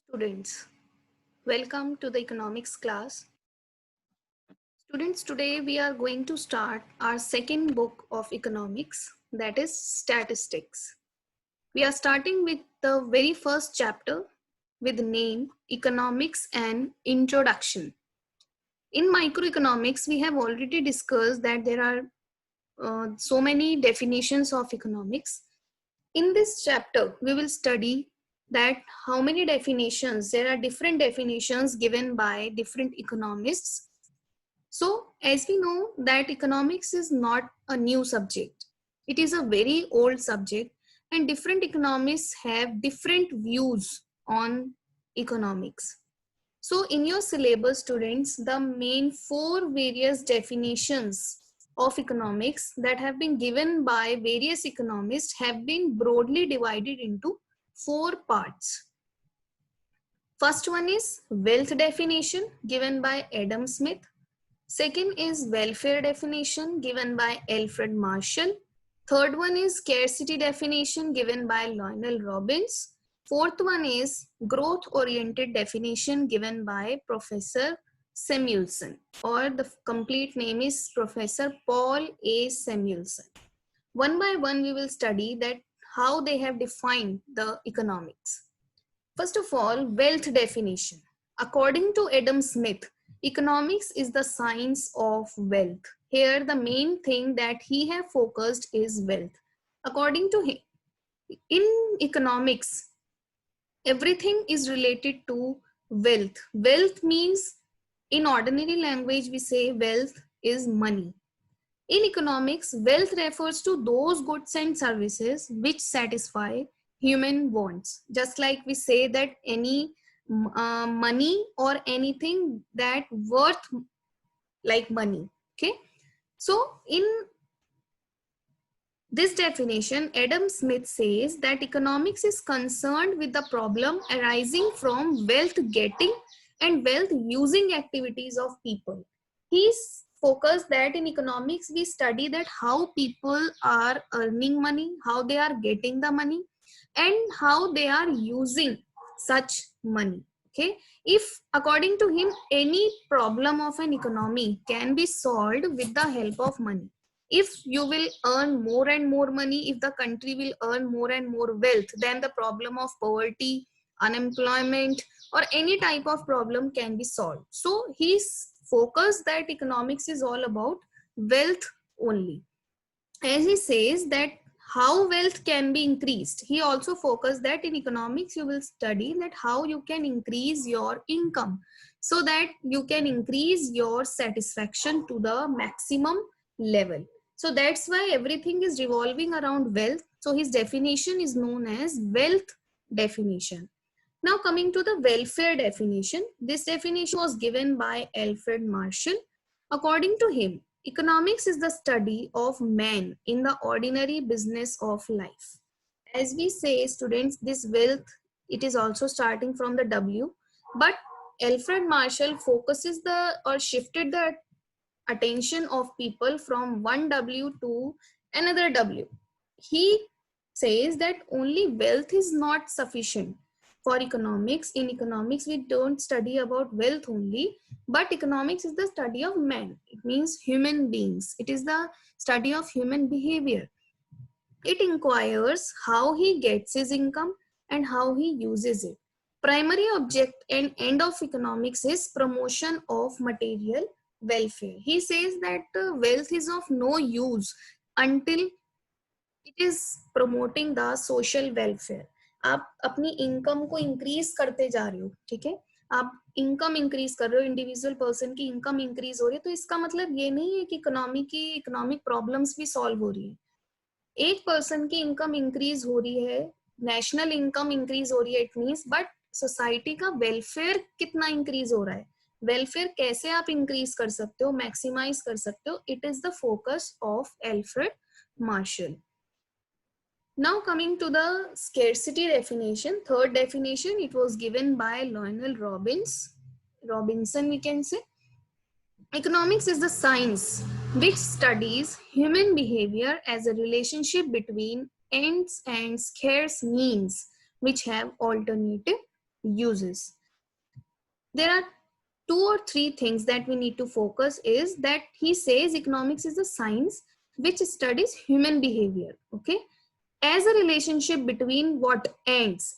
Students, welcome to the economics class. Students, today we are going to start our second book of economics, that is statistics. We are starting with the very first chapter with the name Economics and Introduction. In microeconomics, we have already discussed that there are so many definitions of economics. In this chapter, we will study that how many definitions, there are different definitions given by different economists. So as we know that economics is not a new subject. It is a very old subject and different economists have different views on economics. So in your syllabus, students, the main four various definitions of economics that have been given by various economists have been broadly divided into four parts. First one is wealth definition given by Adam Smith. Second is welfare definition given by Alfred Marshall. Third one is scarcity definition given by Lionel Robbins. Fourth one is growth oriented definition given by Professor Samuelson, or the complete name is Professor Paul A. Samuelson. One by one we will study that how they have defined the economics. First of all, wealth definition. According to Adam Smith, economics is the science of wealth. Here, the main thing that he have focused is wealth. According to him, in economics, everything is related to wealth. Wealth means, in ordinary language, we say wealth is money. In economics, wealth refers to those goods and services which satisfy human wants. Just like we say that any money or anything that worth like money. Okay. So in this definition, Adam Smith says that economics is concerned with the problem arising from wealth getting and wealth using activities of people. He's focused that in economics we study that how people are earning money, how they are getting the money, and how they are using such money. Okay, if according to him any problem of an economy can be solved with the help of money. If you will earn more and more money, if the country will earn more and more wealth, then the problem of poverty, unemployment, or any type of problem can be solved. So he's focused that economics is all about wealth only. As he says that how wealth can be increased, he also focused that in economics you will study that how you can increase your income so that you can increase your satisfaction to the maximum level. So that's why everything is revolving around wealth. So his definition is known as wealth definition. Now coming to the welfare definition, this definition was given by Alfred Marshall. According to him, economics is the study of man in the ordinary business of life. As we say, students, this wealth, it is also starting from the W, but Alfred Marshall focuses the or shifted the attention of people from one W to another W. He says that only wealth is not sufficient for economics. In economics, we don't study about wealth only, but economics is the study of man. It means human beings. It is the study of human behavior. It inquires how he gets his income and how he uses it. Primary object and end of economics is promotion of material welfare. He says that wealth is of no use until it is promoting the social welfare. आप अपनी income को increase करते जा रहे हो, ठीक है, आप इनकम इंक्रीज कर रहे हो, इंडिविजुअल पर्सन की इनकम इंक्रीज हो रही है, तो इसका मतलब ये नहीं है कि इकोनॉमिक प्रॉब्लम्स भी सॉल्व हो रही है. एक पर्सन की इनकम इंक्रीज हो रही है, नेशनल इनकम इंक्रीज हो रही है, इट मीन्स, बट सोसाइटी का वेलफेयर कितना इंक्रीज हो रहा है, वेलफेयर कैसे आप इंक्रीज कर सकते हो, मैक्सिमाइज कर सकते हो, it is the focus of Alfred Marshall. Now coming to the scarcity definition, third definition, it was given by Lionel Robinson we can say. Economics is the science which studies human behavior as a relationship between ends and scarce means which have alternative uses. There are 2 or 3 things that we need to focus is that he says economics is a science which studies human behavior, okay, as a relationship between what ends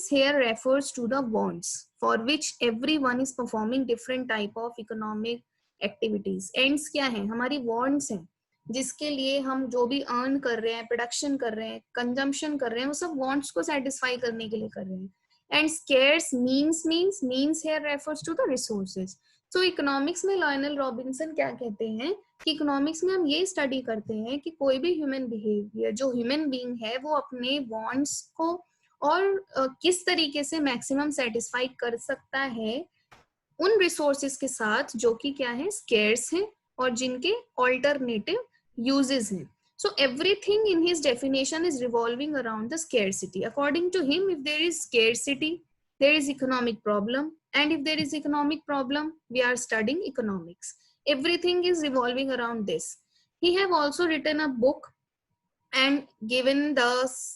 here refers to the wants for which everyone is performing different type of economic activities. ends क्या है, हमारी wants हैं जिसके लिए हम जो भी earn कर रहे हैं, प्रोडक्शन कर रहे हैं, कंजम्पशन कर रहे हैं, वो सब wants को satisfy करने के लिए कर रहे हैं. And scarce means here refers to the resources. So economics में लॉयनल रॉबिन्सन क्या कहते हैं कि इकोनॉमिक्स में हम ये स्टडी करते हैं कि कोई भी ह्यूमन बिहेवियर, जो ह्यूमन बीइंग है, वो अपने वांट्स को और किस तरीके से मैक्सिमम सेटिस्फाई कर सकता है उन रिसोर्सेज के साथ जो कि क्या है, स्केर्स हैं और जिनके ऑल्टरनेटिव यूजेस हैं. So everything in his definition is revolving around the scarcity. According to him, if there is scarcity, there is economic problem, and if there is economic problem, we are studying economics. Everything is revolving around this. He have also written a book and given the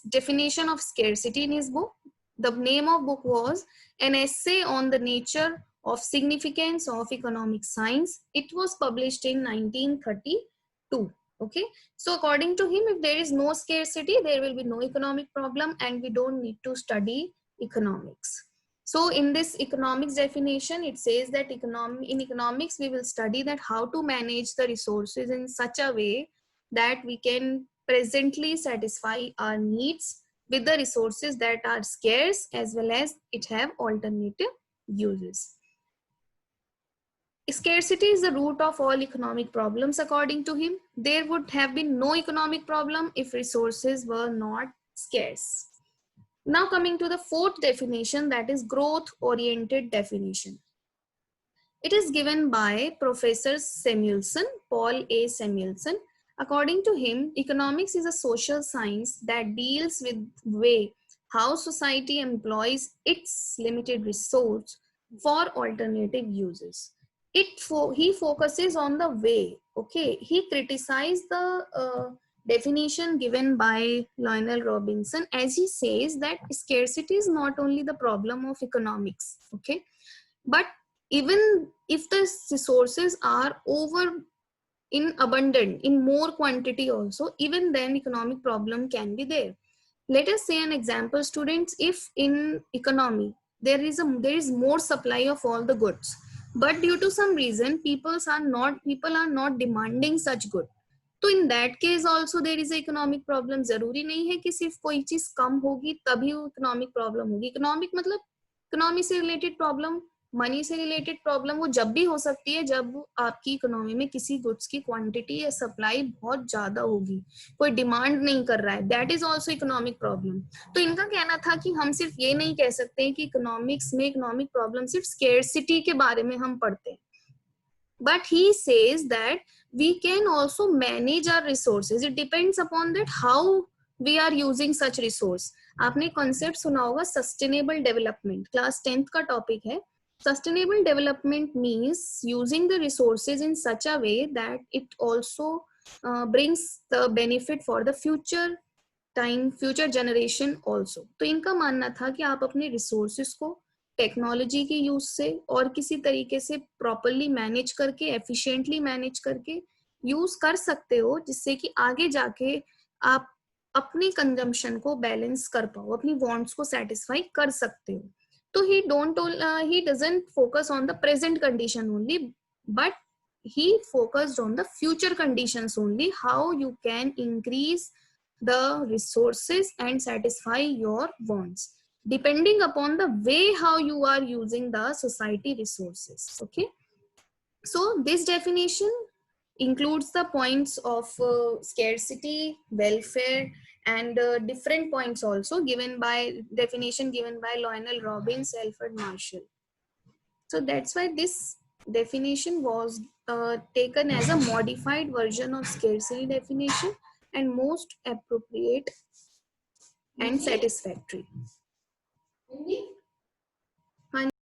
definition of scarcity in his book. The name of book was An Essay on the Nature of Significance of Economic Science. It was published in 1932. Okay, so according to him, if there is no scarcity, there will be no economic problem and we don't need to study economics. So in this economics definition, it says that in economics, we will study that how to manage the resources in such a way that we can presently satisfy our needs with the resources that are scarce as well as it have alternative uses. Scarcity is the root of all economic problems according to him. There would have been no economic problem if resources were not scarce. Now coming to the fourth definition, that is growth oriented definition. It is given by Professor Samuelson, Paul A. Samuelson. According to him, economics is a social science that deals with way how society employs its limited resource for alternative uses. He focuses on the way. Okay, he criticized the definition given by Lionel Robinson, as he says that scarcity is not only the problem of economics, okay, but even if the resources are over in abundant in more quantity also, even then economic problem can be there. Let us say an example, students. If in economy there is more supply of all the goods, but due to some reason people are not demanding such good, तो in that case also there is economic problem. जरूरी नहीं है कि सिर्फ कोई चीज कम होगी तभी इकोनॉमिक प्रॉब्लम होगी. इकोनॉमिक मतलब इकोनॉमी से रिलेटेड प्रॉब्लम, मनी से रिलेटेड प्रॉब्लम वो जब भी हो सकती है जब आपकी इकोनॉमी में किसी गुड्स की क्वांटिटी या सप्लाई बहुत ज्यादा होगी, कोई डिमांड नहीं कर रहा है, that is also economic problem. तो इनका कहना था कि हम सिर्फ ये नहीं कह सकते हैं कि इकोनॉमिक्स में इकोनॉमिक प्रॉब्लम सिर्फ स्केर्सिटी के बारे में हम पढ़ते हैं, but he says that we can also manage our resources. It depends upon that how we are using such resource. आपने कॉन्सेप्ट सुना होगा सस्टेनेबल डेवलपमेंट, क्लास 10th का टॉपिक है. Sustainable development means using the resources in such a way that it also brings the benefit for the future generation also. तो इनका मानना था कि आप अपने resources को टेक्नोलॉजी के यूज से और किसी तरीके से प्रॉपरली मैनेज करके, एफिशिएंटली मैनेज करके यूज कर सकते हो, जिससे कि आगे जाके आप अपनी कंजम्पशन को बैलेंस कर पाओ, अपनी वांट्स को सेटिस्फाई कर सकते हो. तो he doesn't focus on the present condition only, but he focused on the future conditions only, how you can increase the resources and satisfy your wants depending upon the way how you are using the society resources. Okay, so this definition includes the points of scarcity, welfare, and different points also given by Lionel Robbins, Alfred Marshall. So that's why this definition was taken as a modified version of scarcity definition and most appropriate and satisfactory.